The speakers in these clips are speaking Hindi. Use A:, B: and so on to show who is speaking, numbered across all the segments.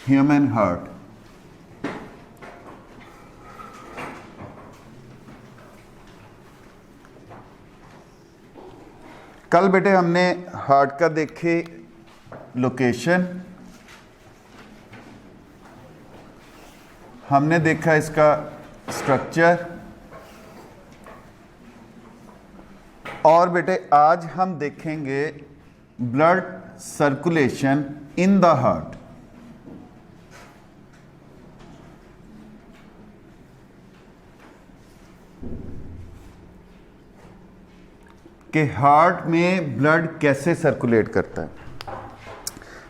A: Human heart. कल बेटे हमने हार्ट का देखे लोकेशन, हमने देखा इसका स्ट्रक्चर, और बेटे आज हम देखेंगे blood circulation in the heart. कि हार्ट में ब्लड कैसे सर्कुलेट करता है।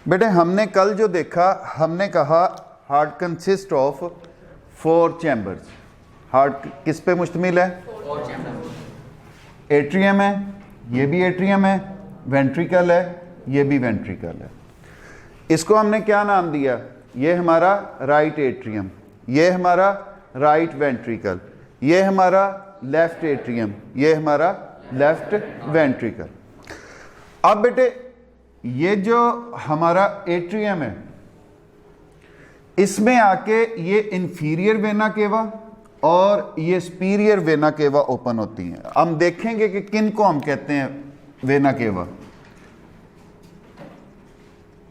A: बेटे हमने कल जो देखा, हमने कहा heart consist of 4 chambers. Heart किस पे मुश्तमिल है?
B: 4 चैम्बर्स।
A: एट्रियम है, ये भी एट्रियम है, वेंट्रिकल है, ये भी वेंट्रिकल है। इसको हमने क्या नाम दिया? ये हमारा राइट एट्रियम, ये हमारा राइट वेंट्रिकल, ये हमारा लेफ्ट एट्रियम, ये हमारा लेफ्ट वेंट्रिकल। अब बेटे ये जो हमारा एट्रियम है, इसमें आके ये इंफीरियर वेना केवा और ये सुपीरियर वेना केवा ओपन होती हैं। हम देखेंगे कि किन को हम कहते हैं vena cava.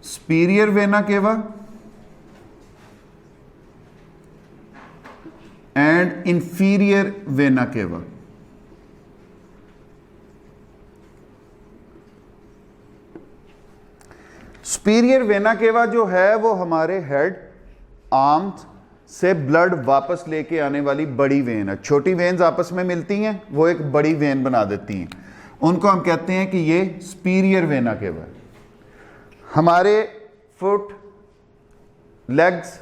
A: Superior vena cava and inferior vena cava. Superior vena cava जो है वो हमारे हेड आर्म्स से ब्लड वापस लेके आने वाली बड़ी वेन है। छोटी वेन्स आपस में मिलती हैं, वो एक बड़ी वेन बना देती हैं, उनको हम कहते हैं कि ये सुपीरियर वेना केवा है। हमारे फुट, लेग्स,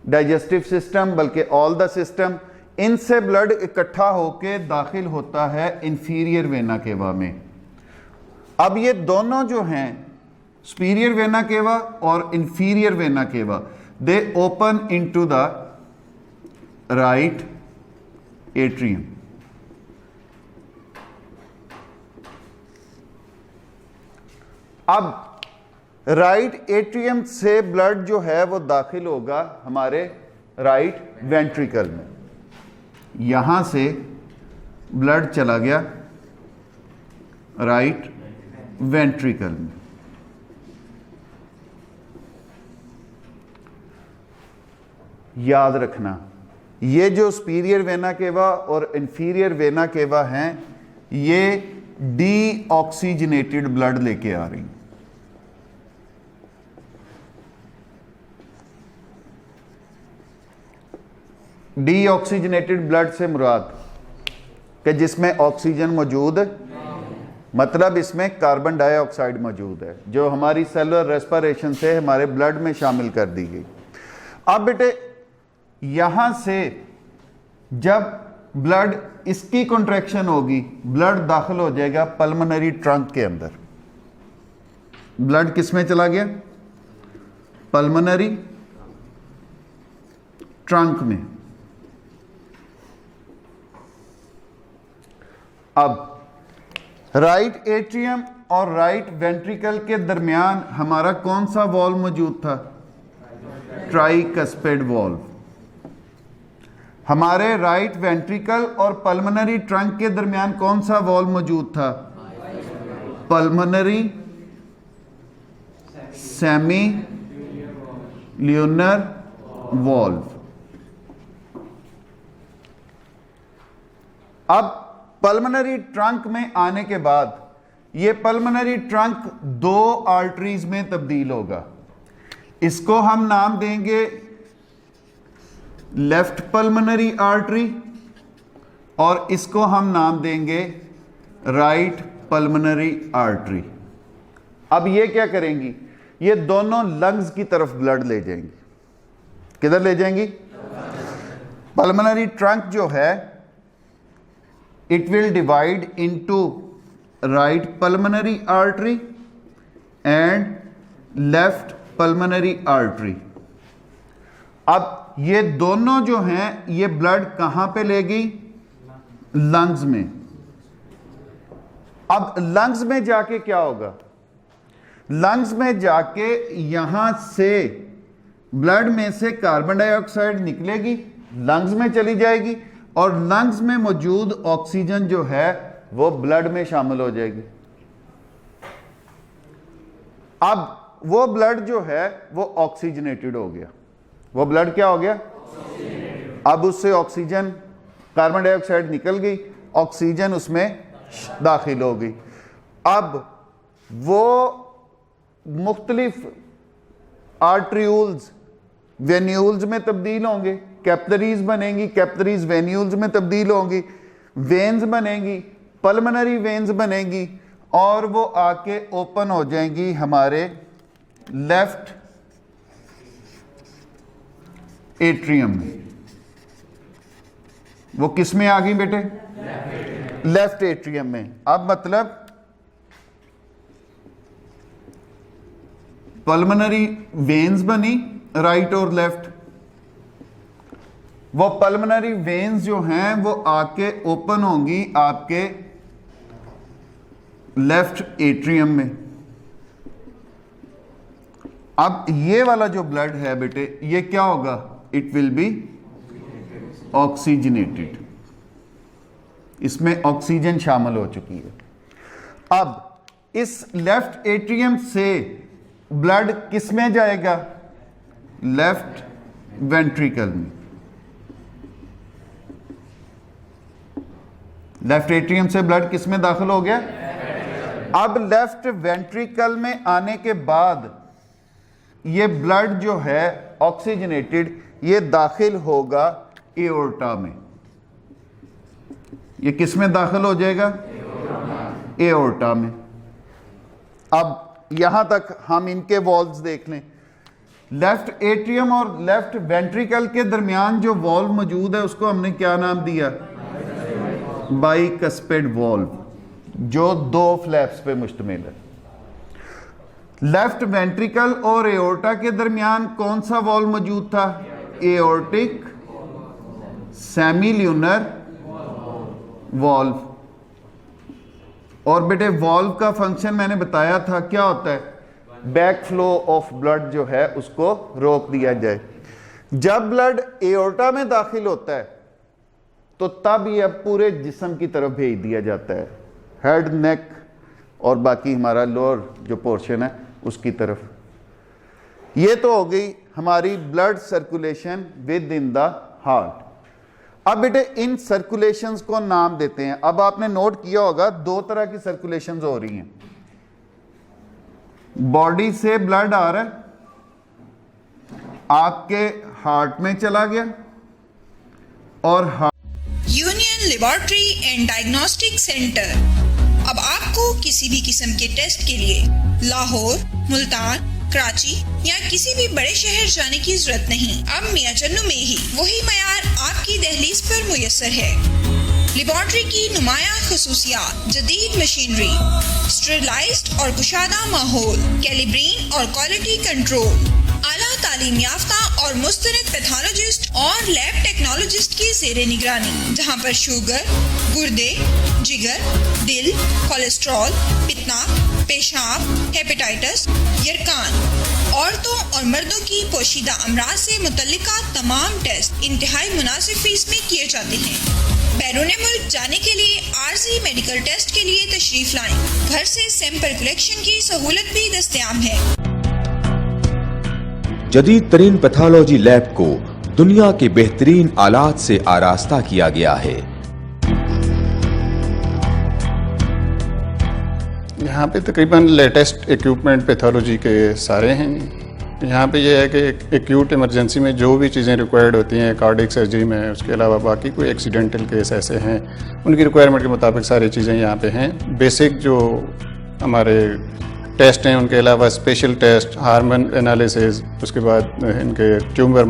A: डाइजेस्टिव सिस्टम, बल्कि ऑल द सिस्टम, इनसे ब्लड इकट्ठा होके दाखिल होता है इंफीरियर वेना केवा में। अब ये दोनों जो हैं, सुपीरियर वेना केवा और inferior vena cava, they open into the right atrium. अब राइट एट्रियम से ब्लड जो है वो दाखिल होगा हमारे राइट वेंट्रिकल में। यहां से ब्लड चला गया राइट वेंट्रिकल में। याद रखना, ये जो सुपीरियर वेना केवा और इंफीरियर वेना केवा हैं, ये डीऑक्सीजनेटेड ब्लड लेके आ रही। डीऑक्सीजनेटेड ब्लड से मुराद कि जिसमें ऑक्सीजन मौजूद, मतलब इसमें कार्बन डाइऑक्साइड मौजूद है, जो हमारी सेलुलर रेस्पिरेशन से हमारे ब्लड में शामिल कर दी गई। अब बेटे यहां से जब ब्लड, इसकी कॉन्ट्रैक्शन होगी, ब्लड दाखिल हो जाएगा पल्मोनरी ट्रंक के अंदर। ब्लड किस में चला गया? पल्मोनरी ट्रंक में। अब राइट एट्रियम और राइट वेंट्रिकल के दरमियान हमारा कौन सा वॉल्व मौजूद था? Tricuspid valve. हमारे राइट वेंट्रिकल और पल्मोनरी ट्रंक के दरमियान कौन सा वॉल्व मौजूद था? Pulmonary semi lunar valve. अब पल्मोनरी ट्रंक में आने के बाद ये पल्मोनरी ट्रंक 2 आर्टरीज में तब्दील होगा। इसको हम नाम देंगे लेफ्ट पल्मोनरी आर्टरी और इसको हम नाम देंगे राइट पल्मोनरी आर्टरी। अब ये क्या करेंगी? ये दोनों लंग्स की तरफ ब्लड ले जाएंगी। किधर ले जाएंगी? पल्मोनरी ट्रंक जो है, it will divide into right pulmonary artery and left pulmonary artery. अब ये दोनों जो हैं, ये ब्लड कहां पे लेगी? लंग्स में। अब लंग्स में जाके क्या होगा? लंग्स में जाके यहां से ब्लड में से कार्बन डाइऑक्साइड निकलेगी, लंग्स में चली जाएगी और लंग्स में मौजूद ऑक्सीजन जो है वो ब्लड में शामिल हो जाएगी। अब वो ब्लड जो है वो ऑक्सीजनेटेड हो गया। वो ब्लड क्या हो गया? अब उससे ऑक्सीजन, कार्बन डाइऑक्साइड निकल गई, ऑक्सीजन उसमें दाखिल हो गई। अब वो मुख्तलिफ आर्ट्रियूल्स वेन्यूल्स में तब्दील होंगे, कैपिलरीज बनेंगी, कैपिलरीज वेन्यूल्स में तब्दील होंगी, वेन्स बनेंगी, पल्मोनरी वेन्स बनेंगी और वो आके ओपन हो जाएंगी हमारे लेफ्ट एट्रियम में। वो किस में आ गई बेटे? लेफ्ट एट्रियम में। अब मतलब पल्मोनरी वेन्स बनी राइट और लेफ्ट। वो पल्मोनरी वेन्स जो हैं वो आके ओपन होंगी आपके लेफ्ट एट्रियम में। अब ये वाला जो ब्लड है बेटे, ये क्या होगा? It will be oxygenated. इसमें ऑक्सीजन शामिल हो चुकी है। अब इस लेफ्ट एट्रियम से ब्लड किस में जाएगा? लेफ्ट वेंट्रिकल में। लेफ्ट एट्रियम से ब्लड किस में दाखिल हो गया? अब लेफ्ट वेंट्रिकल में आने के बाद ये ब्लड जो है ऑक्सीजनेटेड, ये दाखिल होगा एओर्टा में। ये किस में दाखिल हो जाएगा? एओर्टा में। अब यहां तक हम इनके वॉल्व्स देख लें। लेफ्ट एट्रियम और लेफ्ट वेंट्रिकल के दरमियान जो वॉल्व मौजूद है उसको हमने क्या नाम दिया? बाइकस्पिड वॉल्व, जो दो फ्लैप्स पे मुश्तमिल है। लेफ्ट वेंट्रिकल और एओर्टा के दरमियान कौन सा वॉल्व मौजूद था? Aortic सेमील्यूनर valve. और बेटे वॉल्व का फंक्शन मैंने बताया था, क्या होता है? बैक फ्लो ऑफ ब्लड जो है उसको रोक दिया जाए। जब ब्लड एओर्टा में दाखिल होता है तो तब यह पूरे जिस्म की तरफ भेज दिया जाता है, हेड, नेक और बाकी हमारा लोअर जो पोर्शन है उसकी तरफ। ये तो हो गई हमारी blood circulation with in the heart. अब बेटे इन सर्कुलेशंस को नाम देते हैं। अब आपने नोट किया होगा दो तरह की सर्कुलेशंस हो रही हैं। बॉडी से ब्लड आ रहा है, आपके हार्ट में चला गया और
B: union laboratory and diagnostic centre अब आपको किसी भी किस्म के टेस्ट के लिए लाहौर, मुल्तान, कराची या किसी भी बड़े शहर जाने की जरूरत नहीं। अब मियां चन्नू में ही वही मयार आपकी दहलीज पर मुयस्सर है। लेबोरेटरी की नुमाया खसूसियात, जदीद मशीनरी, स्टेरिलाइज्ड और कुशादा माहौल, कैलिब्रीन और क्वालिटी कंट्रोल, आला तालीम याफ्ता और मुस्तनद पैथोलॉजिस्ट और लैब टेक्नोलॉजिस्ट की जेरे निगरानी, जहां पर शुगर, गुर्दे, जिगर, दिल, कोलेस्ट्रॉल, पित्ना, पेशाब, हेपेटाइटिस, यरकान, औरतों और मर्दों की पोशीदा अमराज से मुतल्लिका तमाम टेस्ट इंतहाई मुनासिब फीस में किए जाते हैं। बैरून मुल्क जाने के लिए आरजी मेडिकल टेस्ट के लिए तशरीफ लाएं। घर से सैंपल कलेक्शन की सहूलत भी दस्तयाब है।
C: जदीद तरीन पैथोलॉजी लैब को दुनिया के बेहतरीन आलात से आरास्ता किया गया है।
D: यहाँ पे तकरीबन लेटेस्ट इक्विपमेंट पैथोलॉजी के सारे हैं। यहाँ पे ये है कि एक्यूट इमरजेंसी में जो भी चीज़ें रिक्वायर्ड होती हैं कार्डियक सर्जरी में, उसके अलावा बाकी कोई एक्सीडेंटल केस ऐसे हैं उनकी रिक्वायरमेंट के मुताबिक सारी चीज़ें यहाँ पे हैं। बेसिक जो हमारे टेस्ट हैं उनके अलावा स्पेशल टेस्ट, हार्मोन एनालिसिस, उसके बाद इनके ट्यूमर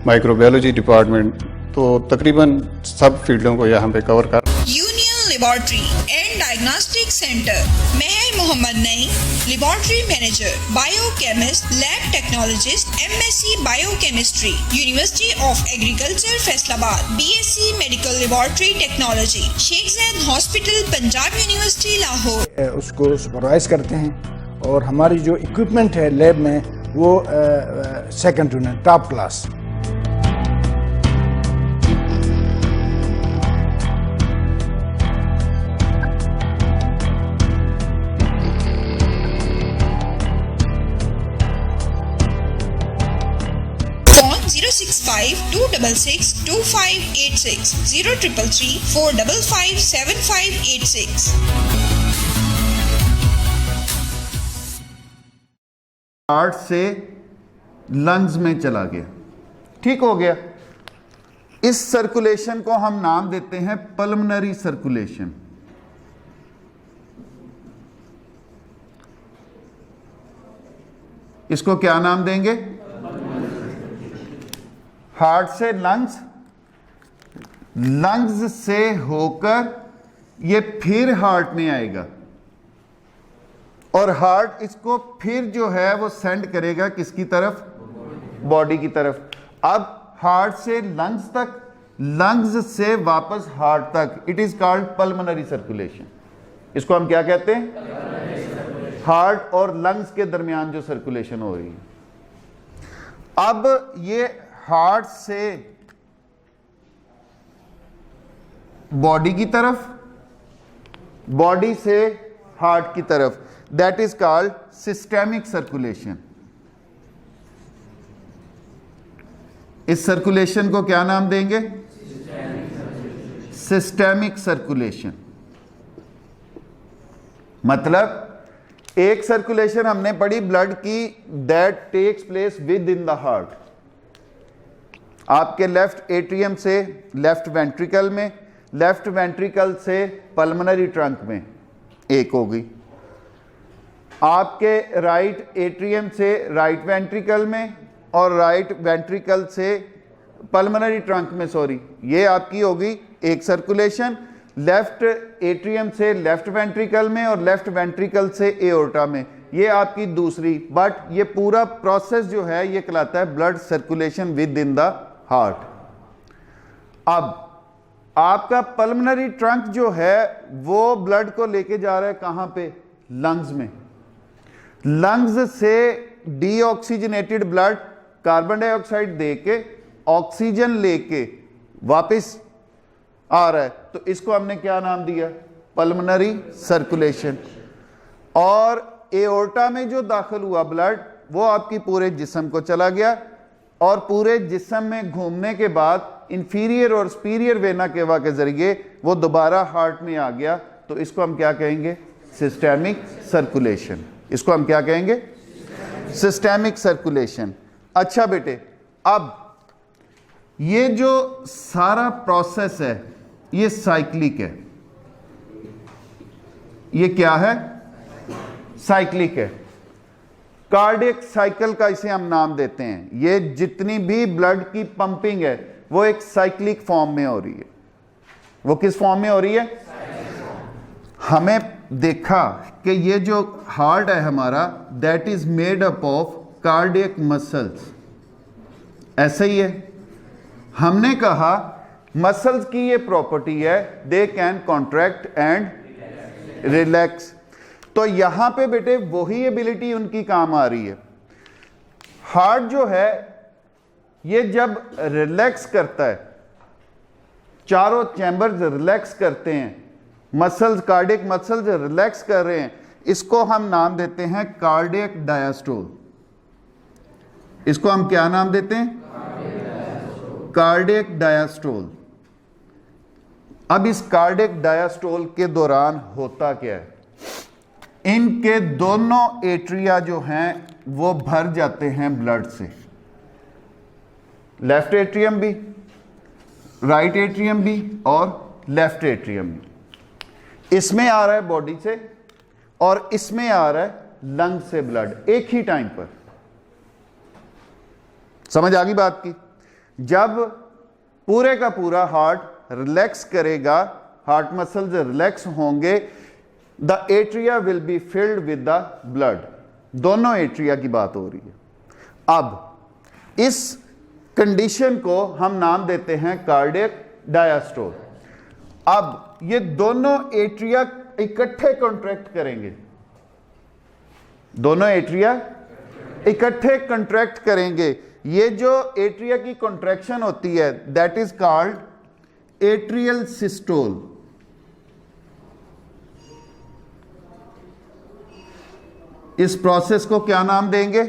D: माइक्रोबायोलॉजी डिपार्टमेंट, तो तकरीबन सब फील्डों को यहाँ पे कवर कर।
B: Union laboratory and diagnostic centre, Mehar Mohammad Naeem, laboratory manager, biochemist, lab technologist, MSc biochemistry, university of agriculture Faisalabad, BSc medical laboratory technology, Sheikh Zayed hospital, Punjab university Lahore.
E: उसको सुपरवाइज करते हैं और हमारी जो इक्विपमेंट है लैब में वो second to none, top class.
B: Phone 065-266-2586 0333-455-7586।
A: Heart से लंग्स में चला गया, ठीक हो गया। इस सर्कुलेशन को हम नाम देते हैं पल्मनरी सर्कुलेशन। इसको क्या नाम देंगे? हार्ट से लंग्स, लंग्स से होकर ये फिर हार्ट में आएगा और हार्ट इसको फिर जो है वो सेंड करेगा किसकी तरफ? बॉडी की तरफ। अब हार्ट से लंग्स तक, लंग्स से वापस हार्ट तक, it is called pulmonary circulation. इसको हम क्या कहते हैं? हार्ट और लंग्स के दरमियान जो सर्कुलेशन हो रही है। अब ये हार्ट से बॉडी की तरफ, बॉडी से हार्ट की तरफ, that is called systemic circulation. इस सर्कुलेशन को क्या नाम देंगे? Systemic circulation. मतलब एक सर्कुलेशन हमने पढ़ी ब्लड की, that takes place within the heart. आपके लेफ्ट एट्रियम से लेफ्ट वेंट्रिकल में, लेफ्ट वेंट्रिकल से पल्मनरी ट्रंक में एक हो गई। आपके राइट एट्रियम से राइट वेंट्रिकल में और राइट वेंट्रिकल से पल्मनरी ट्रंक में, सॉरी, ये आपकी होगी एक सर्कुलेशन। लेफ्ट एट्रियम से लेफ्ट वेंट्रिकल में और लेफ्ट वेंट्रिकल से एओर्टा में, ये आपकी दूसरी। बट ये पूरा प्रोसेस जो है ये कहलाता है blood circulation with in the heart. अब आपका पल्मनरी ट्रंक जो है वो ब्लड को लेके जा रहा है कहां पे? लंग्स में। लंग्स से डीऑक्सीजनेटेड ब्लड कार्बन डाइऑक्साइड देके ऑक्सीजन लेके वापस आ रहा है, तो इसको हमने क्या नाम दिया? Pulmonary circulation. और एओर्टा में जो दाखिल हुआ ब्लड वो आपकी पूरे जिस्म को चला गया और पूरे जिस्म में घूमने के बाद इंफीरियर और सुपीरियर वेना केवा के जरिए वो दोबारा हार्ट में आ गया, तो इसको हम क्या कहेंगे? Systemic circulation. इसको हम क्या कहेंगे? Systemic circulation. अच्छा बेटे, अब ये जो सारा प्रोसेस है ये साइक्लिक है। ये क्या है? साइक्लिक है। कार्डियक साइकिल का इसे हम नाम देते हैं। ये जितनी भी ब्लड की पंपिंग है वो एक साइक्लिक फॉर्म में हो रही है। वो किस फॉर्म में हो रही है? हमें देखा कि ये जो हार्ट है हमारा, that is made up of cardiac muscles. ऐसा ही है। हमने कहा मसल्स की ये प्रॉपर्टी है, they can contract and relax. तो यहां पे बेटे वही एबिलिटी उनकी काम आ रही है। हार्ट जो है ये जब रिलैक्स करता है, चारों चैम्बर्स रिलैक्स करते हैं, मसल्स, कार्डियक मसल्स रिलैक्स कर रहे हैं, इसको हम नाम देते हैं कार्डियक डायस्टोल। इसको हम क्या नाम देते हैं? Cardiac diastole. अब इस कार्डियक डायस्टोल के दौरान होता क्या है? इनके दोनों एट्रिया जो हैं वो भर जाते हैं ब्लड से। लेफ्ट एट्रियम भी, राइट एट्रियम भी और लेफ्ट एट्रियम भी। इसमें आ रहा है बॉडी से और इसमें आ रहा है लंग से ब्लड एक ही टाइम पर। समझ आ गई बात की? जब पूरे का पूरा हार्ट रिलैक्स करेगा, हार्ट मसल्स रिलैक्स होंगे, the atria will be filled with the blood. दोनों एट्रिया की बात हो रही है। अब इस कंडीशन को हम नाम देते हैं कार्डियक डायस्टोल। अब ये दोनों एट्रिया इकट्ठे कॉन्ट्रैक्ट करेंगे, दोनों एट्रिया इकट्ठे कंट्रैक्ट करेंगे। ये जो एट्रिया की कंट्रैक्शन होती है that is called atrial systole. इस प्रोसेस को क्या नाम देंगे?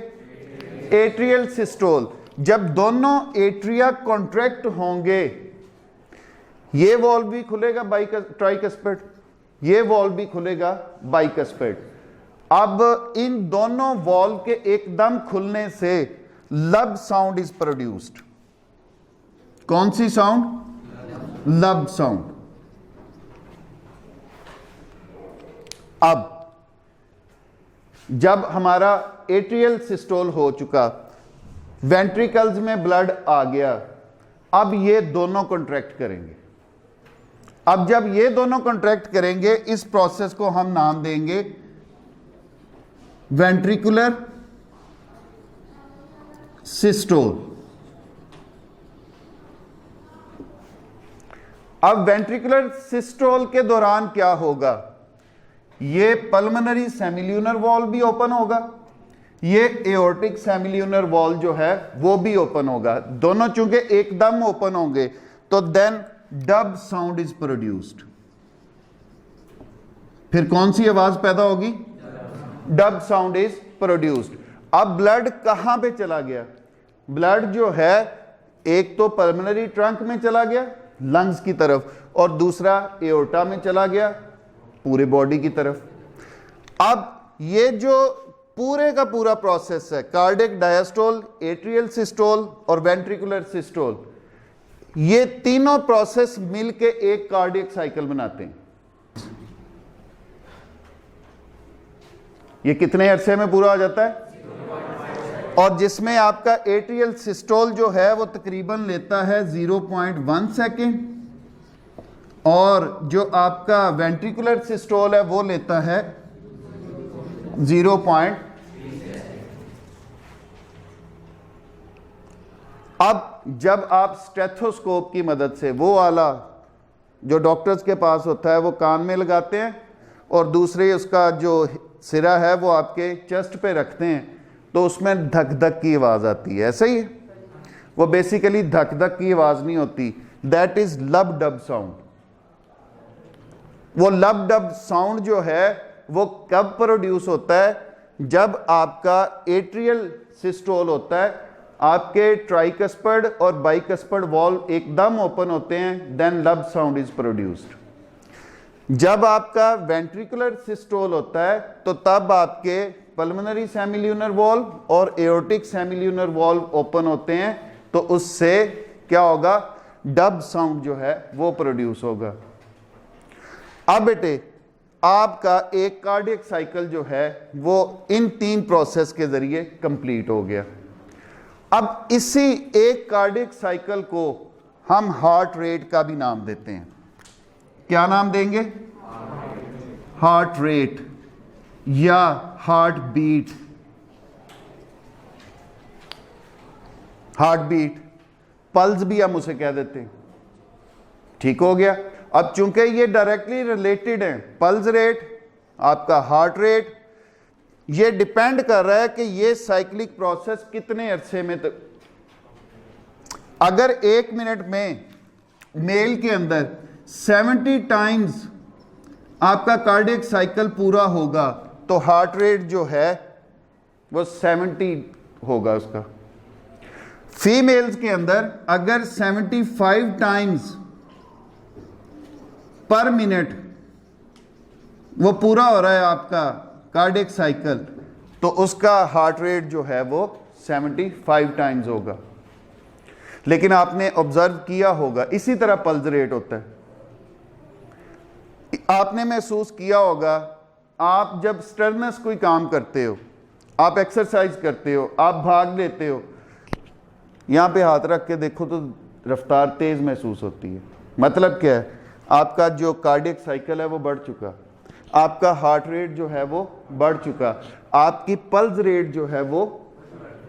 A: Atrial systole. जब दोनों एट्रिया कॉन्ट्रैक्ट होंगे, ये वॉल्व भी खुलेगा ट्राइकस्पिड, ये वॉल्व भी खुलेगा बाइकस्पिड। अब इन दोनों वॉल्व के एकदम खुलने से लब साउंड इज प्रोड्यूस्ड। कौन सी साउंड? लब साउंड। अब जब हमारा एट्रियल सिस्टोल हो चुका, वेंट्रिकल्स में ब्लड आ गया, अब ये दोनों कॉन्ट्रैक्ट करेंगे। अब जब ये दोनों कॉन्ट्रैक्ट करेंगे, इस प्रोसेस को हम नाम देंगे वेंट्रिकुलर सिस्टोल। अब वेंट्रिकुलर सिस्टोल के दौरान क्या होगा? ये पल्मोनरी सेमिल्यूनर वॉल्व भी ओपन होगा, ये एओर्टिक सेमिल्यूनर वॉल्व जो है वो भी ओपन होगा। दोनों चूंकि एकदम ओपन होंगे तो then dub sound is produced. फिर कौन सी आवाज पैदा होगी? Dub sound is produced. अब ब्लड कहां पे चला गया? ब्लड जो है एक तो पल्मोनरी ट्रंक में चला गया लंग्स की तरफ, और दूसरा एओर्टा में चला गया पूरे बॉडी की तरफ। अब ये जो पूरे का पूरा प्रोसेस है, कार्डियक डायस्टोल, एट्रियल सिस्टोल और वेंट्रिकुलर सिस्टोल, ये तीनों प्रोसेस मिलके एक कार्डियक साइकिल बनाते हैं। ये कितने अरसे में पूरा हो जाता है? और जिसमें आपका एट्रियल सिस्टोल जो है वो तकरीबन लेता है 0.1 सेकेंड, और जो आपका वेंट्रिकुलर सिस्टोल है वो लेता है 0.3। अब जब आप स्टेथोस्कोप की मदद से, वो वाला जो डॉक्टर्स के पास होता है, वो कान में लगाते हैं और दूसरे उसका जो सिरा है वो आपके चेस्ट पे रखते हैं, तो उसमें धक धक की आवाज़ आती है। ऐसा ही है, वो बेसिकली धक धक की आवाज़ नहीं होती, दैट इज लब डब साउंड। वो लब डब साउंड जो है वो कब प्रोड्यूस होता है? जब आपका एट्रियल सिस्टोल होता है, आपके ट्राइकस्पिड और बाइकस्पिड वॉल्व एकदम ओपन होते हैं, देन लब साउंड इज प्रोड्यूस्ड। जब आपका वेंट्रिकुलर सिस्टोल होता है तो तब आपके पल्मोनरी सेमिल्यूनर वॉल्व और एओर्टिक सेमिल्यूनर वॉल्व ओपन होते हैं, तो उससे क्या होगा? डब साउंड जो है वो प्रोड्यूस होगा। अब बेटे आपका एक कार्डियक साइकिल जो है वो इन तीन प्रोसेस के जरिए कंप्लीट हो गया। अब इसी एक कार्डियक साइकिल को हम हार्ट रेट का भी नाम देते हैं। क्या नाम देंगे? हार्ट रेट या heart beat. Heart beat, pulse भी हम उसे कह देते हैं। ठीक हो गया। अब चूंकि ये डायरेक्टली रिलेटेड है, पल्स रेट, आपका हार्ट रेट, ये डिपेंड कर रहा है कि ये साइक्लिक प्रोसेस कितने अरसे में अगर 1 मिनट में मेल के अंदर 70 टाइम्स आपका कार्डियक साइकिल पूरा होगा तो हार्ट रेट जो है वो 70 होगा उसका। फीमेल्स के अंदर अगर 75 टाइम्स पर मिनट वो पूरा हो रहा है आपका कार्डियक साइकिल, तो उसका हार्ट रेट जो है वो 75 टाइम्स होगा। लेकिन आपने ऑब्जर्व किया होगा इसी तरह पल्स रेट होता है। आपने महसूस किया होगा, आप जब स्टर्नस कोई काम करते हो, आप एक्सरसाइज करते हो, आप भाग लेते हो, यहां पे हाथ रख के देखो तो रफ्तार तेज महसूस होती है। मतलब क्या है? आपका जो कार्डियक साइकिल है वो बढ़ चुका, आपका हार्ट रेट जो है वो बढ़ चुका, आपकी पल्स रेट जो है वो